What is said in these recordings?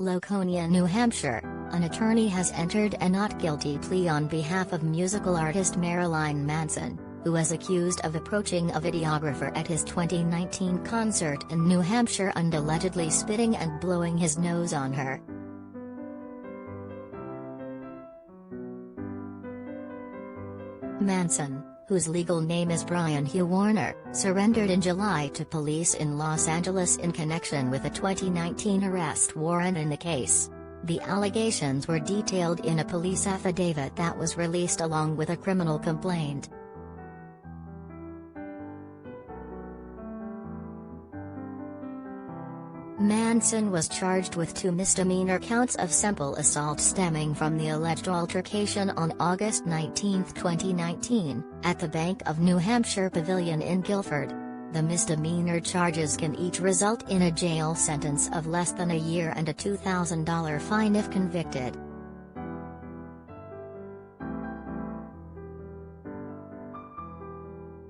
Laconia, New Hampshire, an attorney has entered a not guilty plea on behalf of musical artist Marilyn Manson, who was accused of approaching a videographer at his 2019 concert in New Hampshire and allegedly spitting and blowing his nose on her. Manson, whose legal name is Brian Hugh Warner, surrendered in July to police in Los Angeles in connection with a 2019 arrest warrant in the case. The allegations were detailed in a police affidavit that was released along with a criminal complaint. Manson was charged with 2 misdemeanor counts of simple assault stemming from the alleged altercation on August 19, 2019, at the Bank of New Hampshire Pavilion in Gilford. The misdemeanor charges can each result in a jail sentence of less than a year and a $2,000 fine if convicted.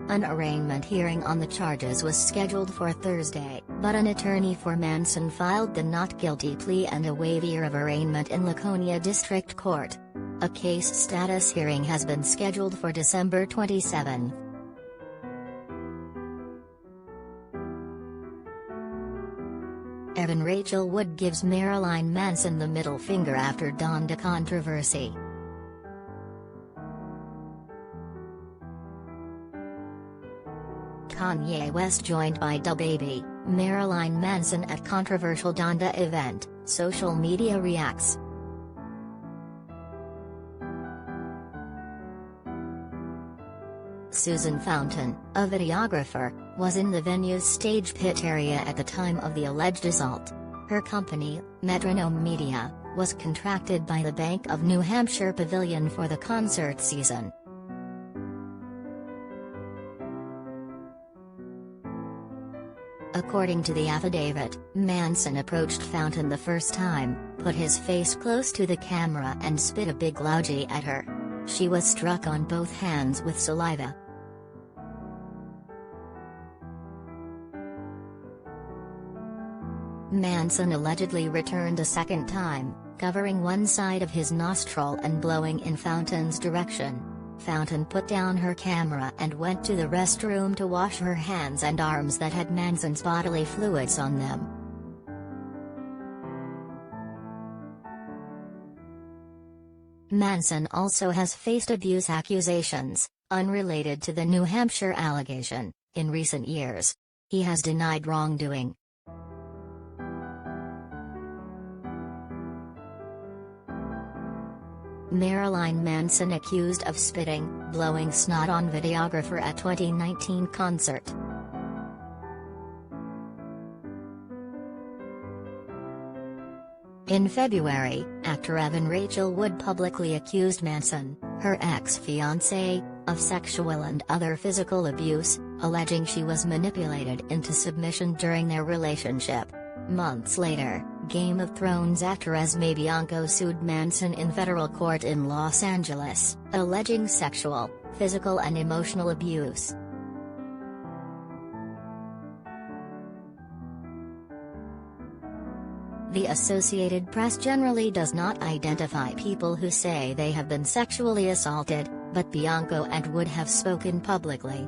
An arraignment hearing on the charges was scheduled for Thursday, but an attorney for Manson filed the not guilty plea and a wavier of arraignment in Laconia District Court. A case status hearing has been scheduled for December 27. Evan Rachel Wood gives Marilyn Manson the middle finger after Donda controversy. Kanye West joined by DaBaby, Marilyn Manson at controversial Donda event, social media reacts. Susan Fountain, a videographer, was in the venue's stage pit area at the time of the alleged assault. Her company, Metronome Media, was contracted by the Bank of New Hampshire Pavilion for the concert season. According to the affidavit, Manson approached Fountain the first time, put his face close to the camera and spit a big loogie at her. She was struck on both hands with saliva. Manson allegedly returned a second time, covering one side of his nostril and blowing in Fountain's direction. Fountain put down her camera and went to the restroom to wash her hands and arms that had Manson's bodily fluids on them. Manson also has faced abuse accusations, unrelated to the New Hampshire allegation, in recent years. He has denied wrongdoing. Marilyn Manson accused of spitting, blowing snot on videographer at 2019 concert. In February, actor Evan Rachel Wood publicly accused Manson, her ex-fiancé, of sexual and other physical abuse, alleging she was manipulated into submission during their relationship. Months later, Game of Thrones actor Esme Bianco sued Manson in federal court in Los Angeles, alleging sexual, physical and emotional abuse. The Associated Press generally does not identify people who say they have been sexually assaulted, but Bianco and Wood have spoken publicly.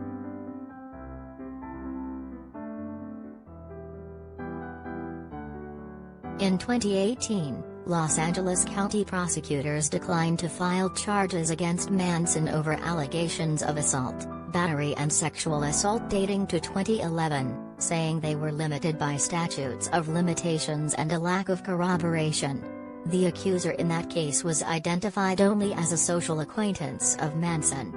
In 2018, Los Angeles County prosecutors declined to file charges against Manson over allegations of assault, battery and sexual assault dating to 2011, saying they were limited by statutes of limitations and a lack of corroboration. The accuser in that case was identified only as a social acquaintance of Manson.